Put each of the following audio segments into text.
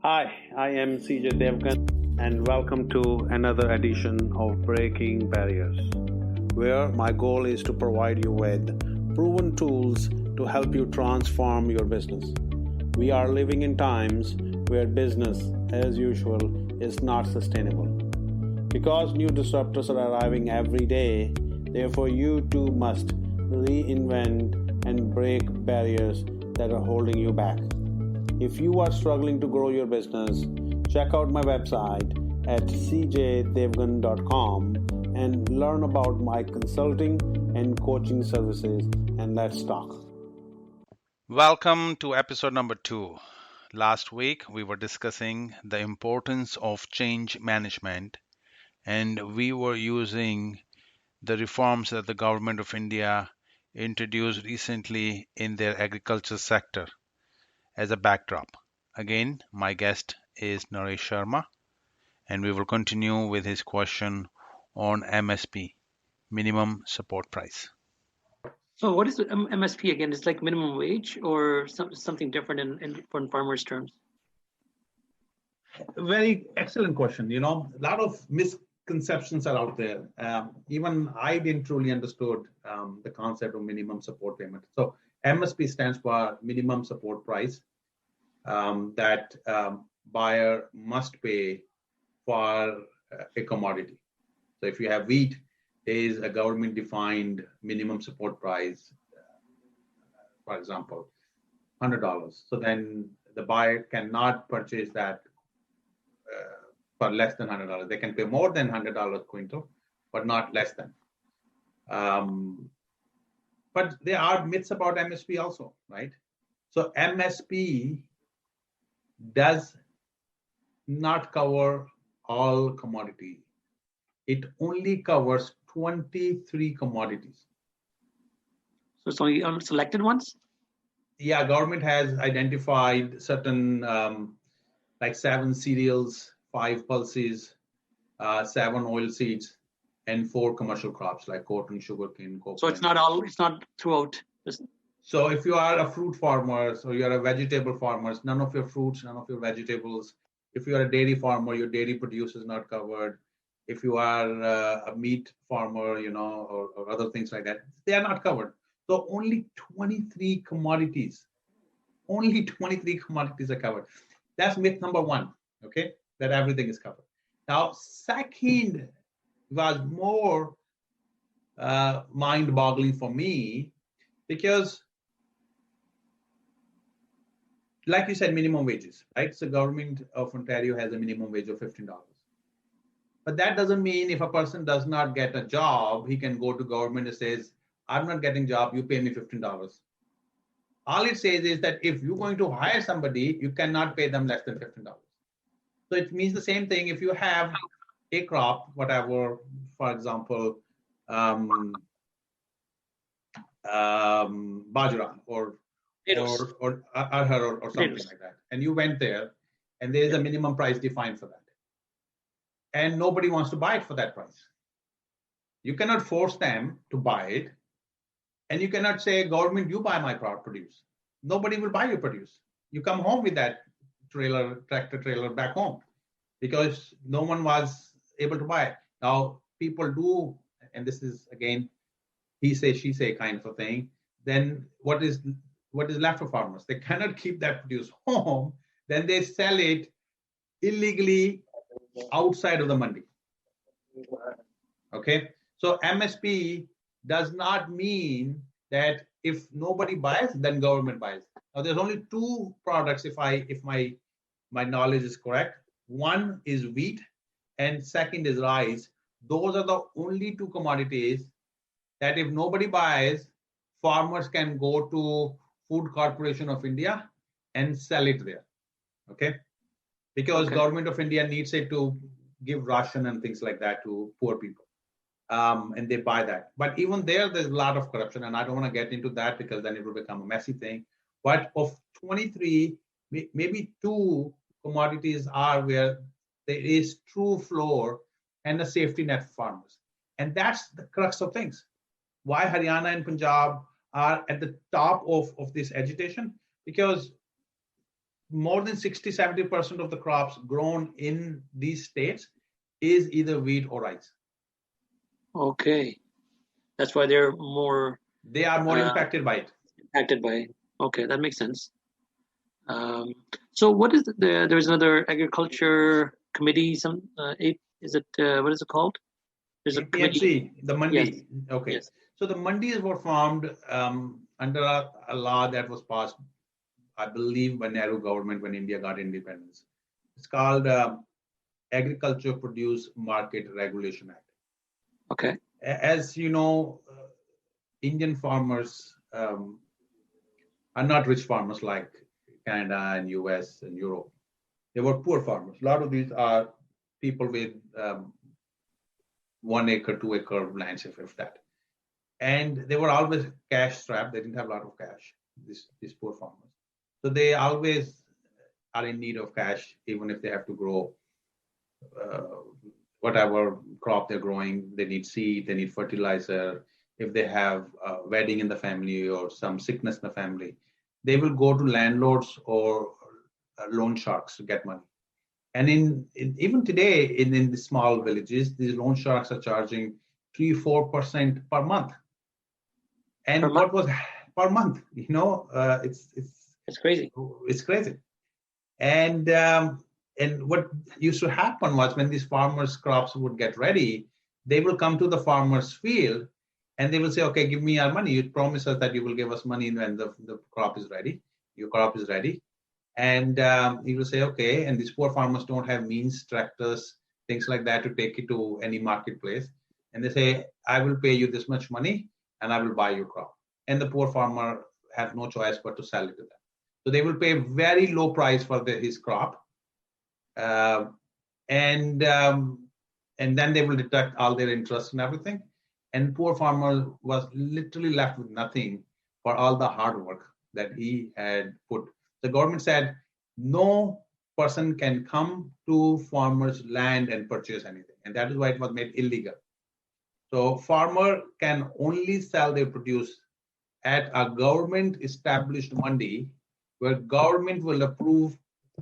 Hi, I am CJ Devgn, and welcome to another edition of Breaking Barriers, where my goal is to provide you with proven tools to help you transform your business. We are living in times where business, as usual, is not sustainable. Because new disruptors are arriving every day, therefore, you too must reinvent and break barriers that are holding you back. If you are struggling to grow your business, check out my website at cjdevgan.com and learn about my consulting and coaching services, and let's talk. Welcome to episode number 2. Last week we were discussing the importance of change management, and we were using the reforms that the government of India introduced recently in their agriculture sector as a backdrop. Again, my guest is Naresh Sharma, and we will continue with his question on MSP, minimum support price. So what is the MSP again? It's like minimum wage or something different in farmers' terms? Very excellent question. A lot of misconceptions are out there. Even I didn't truly understood the concept of minimum support payment. So MSP stands for minimum support price that buyer must pay for a commodity. So if you have wheat, there is a government-defined minimum support price, for example, $100. So then the buyer cannot purchase that for less than $100. They can pay more than $100 quintal, but not less than. But there are myths about MSP also, right? So MSP does not cover all commodity. It only covers 23 commodities. So it's only on selected ones? Yeah, government has identified certain like 7 cereals, 5 pulses, 7 oil seeds, and 4 commercial crops like cotton, sugarcane, cocoa. So it's not throughout. So if you are a fruit farmer, so you're a vegetable farmer, none of your fruits, none of your vegetables. If you are a dairy farmer, your dairy produce is not covered. If you are a meat farmer, or other things like that, they are not covered. So only 23 commodities are covered. That's myth number 1, okay? That everything is covered. Now, second was more mind-boggling for me because, like you said, minimum wages, right? So government of Ontario has a minimum wage of $15. But that doesn't mean if a person does not get a job, he can go to government and says, I'm not getting a job, you pay me $15. All it says is that if you're going to hire somebody, you cannot pay them less than $15. So it means the same thing if you have a crop, whatever, for example, bajra or arhar or something like that. And you went there and there is a minimum price defined for that. And nobody wants to buy it for that price. You cannot force them to buy it. And you cannot say, government, you buy my produce. Nobody will buy your produce. You come home with that tractor trailer back home because no one was able to buy it. Now, people do, and this is, again, he say, she say kind of a thing. Then what is left for farmers? They cannot keep that produce home. Then they sell it illegally outside of the mandi. Okay, so MSP does not mean that if nobody buys, then government buys. Now, there's only 2 products if my knowledge is correct. One is wheat, and second is rice. Those are the only 2 commodities that if nobody buys, farmers can go to Food Corporation of India and sell it there. Okay, because government of India needs it to give ration and things like that to poor people. And they buy that. But even there's a lot of corruption, and I don't want to get into that because then it will become a messy thing. But of 23, maybe 2 commodities are where there is true floor and a safety net for farmers. And that's the crux of things. Why Haryana and Punjab are at the top of this agitation? Because more than 60-70% of the crops grown in these states is either wheat or rice. Okay, that's why they're They are more impacted by it. impacted by it. Okay, that makes sense. So what is there's another agriculture committee, is it, what is it called? There's a committee. APMC, the Mandi. Yes. Okay. Yes. So the Mandis were formed under a law that was passed, I believe, by Nehru government when India got independence. It's called Agriculture Produce Market Regulation Act. Okay. As you know, Indian farmers are not rich farmers like Canada and US and Europe. They were poor farmers. A lot of these are people with 1 acre, 2 acre lands, if that. And they were always cash strapped. They didn't have a lot of cash, these poor farmers. So they always are in need of cash, even if they have to grow whatever crop they're growing. They need seed, they need fertilizer. If they have a wedding in the family or some sickness in the family, they will go to landlords or loan sharks to get money. And even today, in the small villages, these loan sharks are charging 3-4% per month. And Per month? what was per month? It's crazy. It's crazy. And what used to happen was when these farmers' crops would get ready, they will come to the farmer's field and they will say, okay, give me your money. You promise us that you will give us money when the crop is ready. Your crop is ready. And he will say, okay, and these poor farmers don't have means, tractors, things like that to take it to any marketplace. And they say, I will pay you this much money and I will buy your crop. And the poor farmer has no choice but to sell it to them. So they will pay a very low price for his crop. And then they will deduct all their interest and everything. And poor farmer was literally left with nothing for all the hard work that he had put. The government said no person can come to farmers' land and purchase anything. And that is why it was made illegal. So farmer can only sell their produce at a government established mandi where government will approve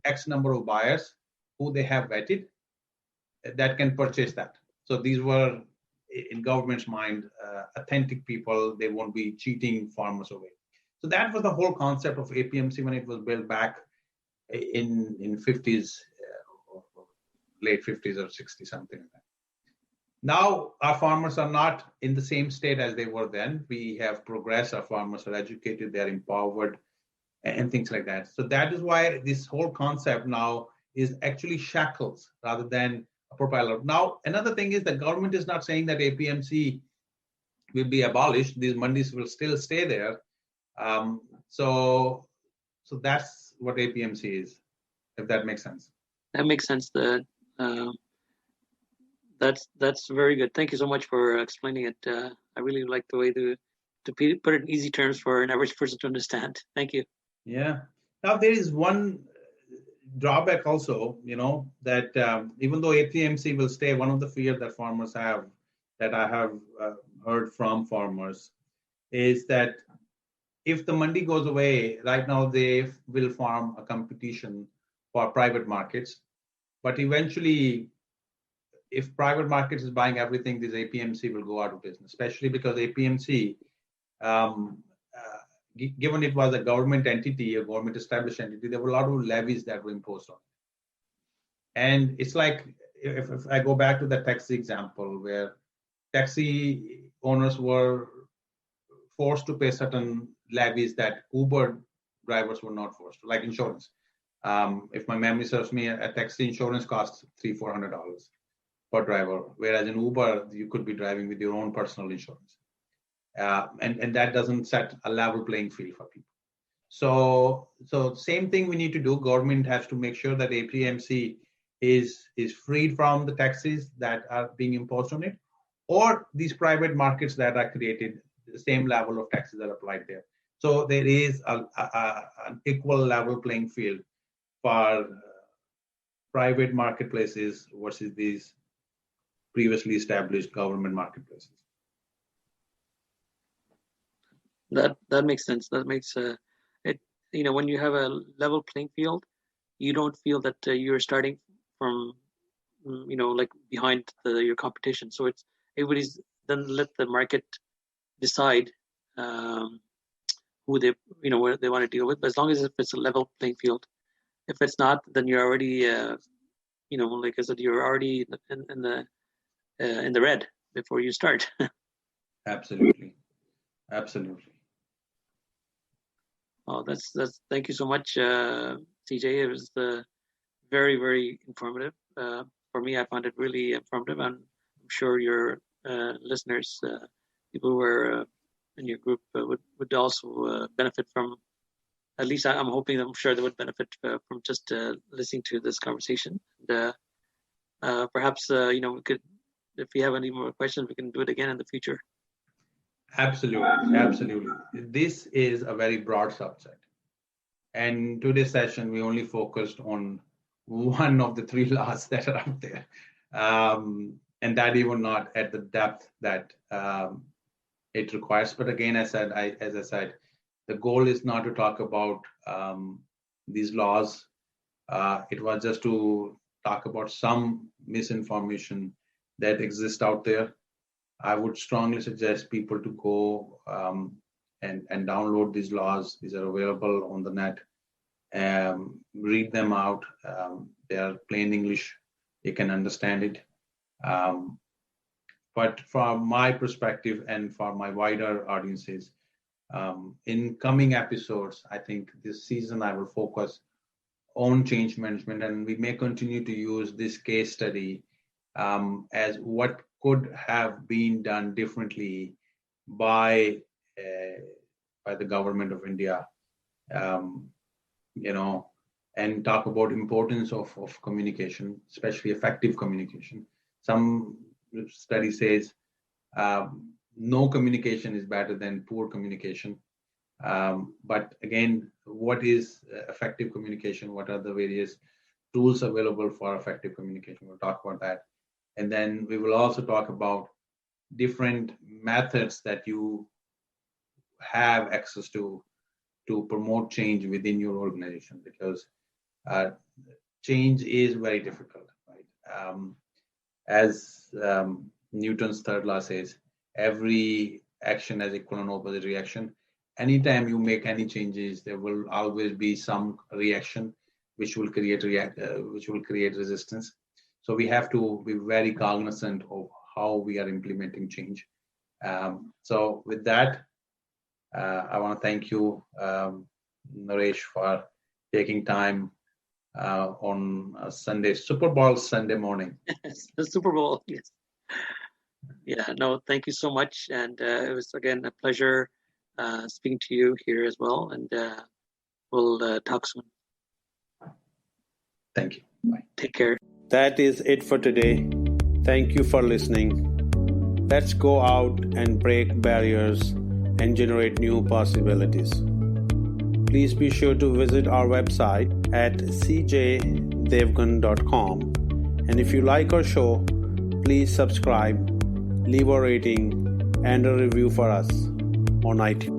X number of buyers who they have vetted that can purchase that. So these were, in government's mind, authentic people. They won't be cheating farmers away. So that was the whole concept of APMC when it was built back in 50s, late 50s or 60s, something like that. Now our farmers are not in the same state as they were then. We have progressed. Our farmers are educated, they're empowered, and things like that. So that is why this whole concept now is actually shackles rather than a propeller. Now, another thing is the government is not saying that APMC will be abolished. These mandis will still stay there. So that's what APMC is, if that makes sense. That makes sense. That's very good. Thank you so much for explaining it. I really like the way to put it in easy terms for an average person to understand. Thank you. Yeah. Now there is one drawback also, that even though APMC will stay, one of the fears that farmers have, that I have heard from farmers, is that if the mandi goes away, right now they will form a competition for private markets. But eventually, if private markets is buying everything, this APMC will go out of business, especially because APMC, given it was a government entity, a government established entity, there were a lot of levies that were imposed on it. And it's like, if I go back to the taxi example, where taxi owners were forced to pay certain levies that Uber drivers were not forced to, like insurance. If my memory serves me, a taxi insurance costs $300-400 per driver, whereas in Uber, you could be driving with your own personal insurance. And that doesn't set a level playing field for people. So same thing we need to do. Government has to make sure that APMC is freed from the taxes that are being imposed on it, or these private markets that are created, the same level of taxes are applied there. So there is an equal level playing field for private marketplaces versus these previously established government marketplaces. That makes sense. That makes it. When you have a level playing field, you don't feel that you're starting from like behind your competition. So it's everybody's then let the market decide who they what they want to deal with. But as long as if it's a level playing field, if it's not, then you're already like I said, you're already in the red before you start. Absolutely. Oh, that's thank you so much, CJ. It was very, very informative. For me, I found it really informative, and I'm sure your listeners, people who are in your group, would also benefit from. At least I'm hoping, I'm sure they would benefit from just listening to this conversation. And perhaps we could, if we have any more questions, we can do it again in the future. Absolutely. This is a very broad subject. And today's session, we only focused on one of the 3 laws that are out there. And that even not at the depth that it requires. But again, as I said, the goal is not to talk about these laws. It was just to talk about some misinformation that exists out there. I would strongly suggest people to go and download these laws. These are available on the net. Read them out. They are plain English. You can understand it. But from my perspective and for my wider audiences, in coming episodes, I think this season I will focus on change management, and we may continue to use this case study as what could have been done differently by the government of India, and talk about importance of communication, especially effective communication. Some study says no communication is better than poor communication. But again, what is effective communication? What are the various tools available for effective communication? We'll talk about that. And then we will also talk about different methods that you have access to promote change within your organization, because change is very difficult, right? As Newton's third law says, every action has equal and opposite reaction. Anytime you make any changes, there will always be some reaction which will create resistance. So we have to be very cognizant of how we are implementing change. So with that, I want to thank you, Naresh, for taking time on a Sunday, Super Bowl Sunday morning. The Super Bowl, yes. Yeah, no, thank you so much. And it was, again, a pleasure speaking to you here as well. And we'll talk soon. Thank you. Bye. Take care. That is it for today. Thank you for listening. Let's go out and break barriers and generate new possibilities. Please be sure to visit our website at cjdevgan.com. And if you like our show, please subscribe, leave a rating and a review for us on iTunes.